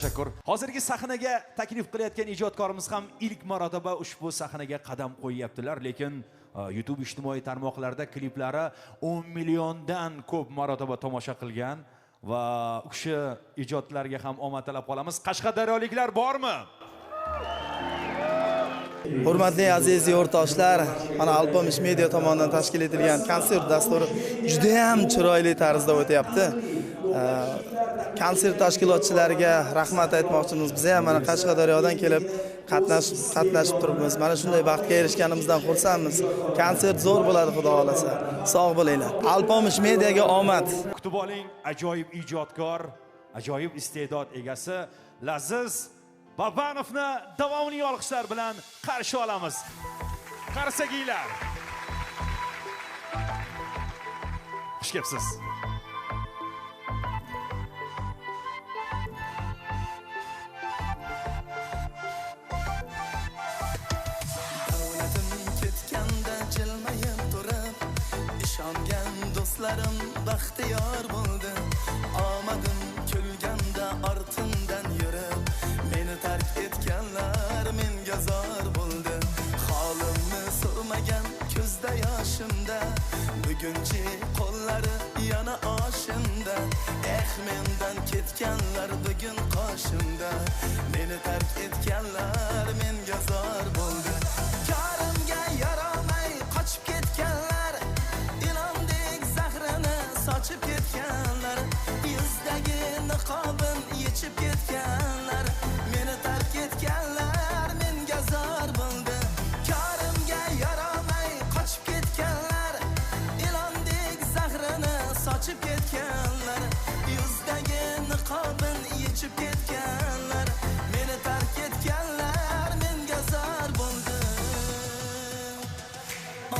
Tashakkur. Hozirgi sahnaga taklif qilayotgan ijodkorimiz ham ilk marotaba ushbu sahnaga qadam qo'yyaptilar, lekin YouTube ijtimoiy tarmoqlarda kliplari 10 milliondan ko'p marotaba tomosha qilgan va u kishi ijodlariga ham omad tilab qolamiz. Qashqadaryoliklar bormi? Hurmatli aziz yurtdoshlar, mana Alpomish Media tomonidan tashkil etilgan konsert dasturi juda ham chiroyli tarzda o'tyapti. Konsert tashkilotchilariga rahmat aytmoqchimiz. Biz ham mana Qashqadaryodan kelib qatnashib turibmiz. Mana shunday baxtga erishganimizdan xursandmiz. Konsert zo'r bo'ladi, xudo xolasa. Sog' bo'linglar. Alpomish Mediaga omad. Kutib oling, ajoyib ijodkor, ajoyib iste'dod egasi Laziz Babanovni davomli olqishlar bilan qarshi olamiz. Qarsagiylar. Xush kelibsiz. Dostlarım baxtiyor bo'ldi. Omadim kulganda ortimdan yurib, meni tark etganlar menga zor bo'ldi. Holimni so'rmagan ko'zda yoshimda, bugunchi qo'llari yana oshimda. Mendan ketganlar bugun qoshimda, meni tark etganlar menga zor bo'ldi. Karimga yaramay qochib ketganlar, sochib ketganlar, yuzdagi niqobin yechib ketganlar, meni tark etganlar menga zor bo'ldi. Korimga yaramay qochib ketganlar, ilondek zahrini sochib ketganlar, yuzdagi niqobin yechib ketganlar, meni tark etganlar menga zor bo'ldi.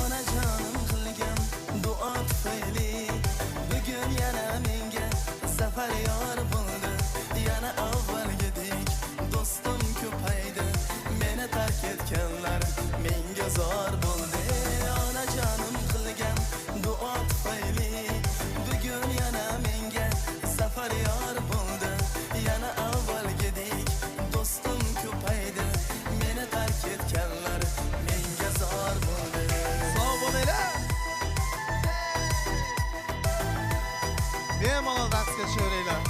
Onajonim qilgan duo tufayli bugun yana menga safar yor bo'ldi. Yana avvalgidek do'stim ko'paydi, meni tark etganlar menga zor bo'ldi. Onajonim qilgan duo tufayli bugun yana menga safar yor bo'ldi. Yana avvalgidek do'stim ko'paydi, meni tark etganlar menga zor bo'ldi. Sog' bo'linglar. Bemalol raqsga tushaveringlar.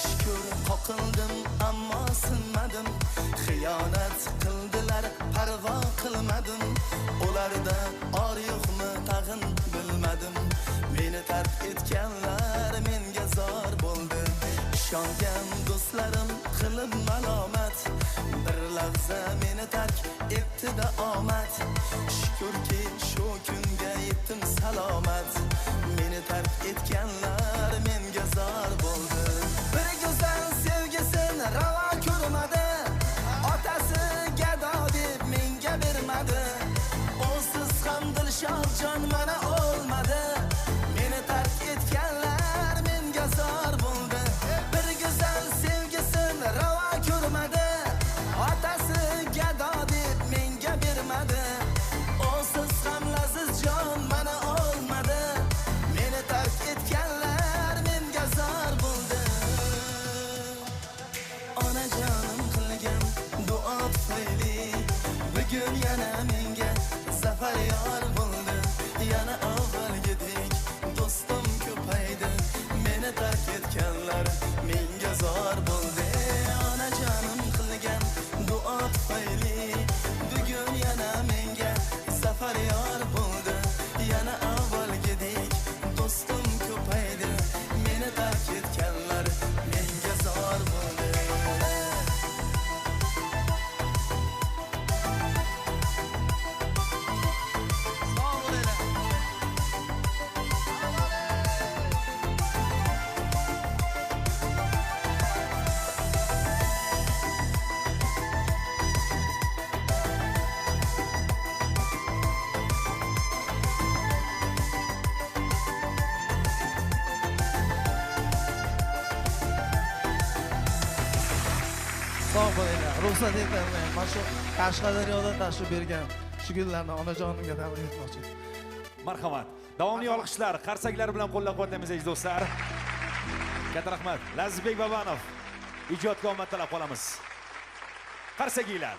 Shukur qoqildim ammo sinmadim. Xiyonat qildilar, parvo qilmadim. Ularda or yo'qmi tag'in bilmadim. Meni tark etganlar menga zor bo'ldi. Ishongan do'stlarim qilib malomat, bir lahza meni tark etdi-da omad. Shukurki shu kunga yetdim salomat, meni tark etganlar menga zor bo'ldi. Bir go'zal sevgisin ravo ko'rmadi, otasi gado deb menga bermadi. O'siz ham Dilshodjon mana olmadi, meni tark etganlar menga zor bo'ldi. Bir go'zal sevgisin ravo ko'rmadi, otasi gado deb menga bermadi. O'siz ham Lazizjon mana olmadi, meni tark etganlar menga zor bo'ldi. Onajonim qilgan duo tufayli bugun yana menga safar yor bo'ldi. Yana avvalgidek do'stim ko'paydi, meni tark etganlar menga zor bo'ldi. Onajonim qilgan duo tufayli bugun yana menga safar yor bo'ldi. Yana avvalgidek do'stim ko'paydi, meni tark etganlar menga zor bo'ldi. Sog' bo'linglar. Ruxsat etinglar. Mana shu Qashqadaryodan tashrif bergan yaxshi kunlarni onajonimga tabrik etmoqchiman. Marhamat. Davomli olqishlar, qarsaklar bilan qo'llab-quvvatlaymiz aziz do'stlar. Katta rahmat. Lazizbek Babanov ijodga omad tilab qolamiz. Qarsakinglar.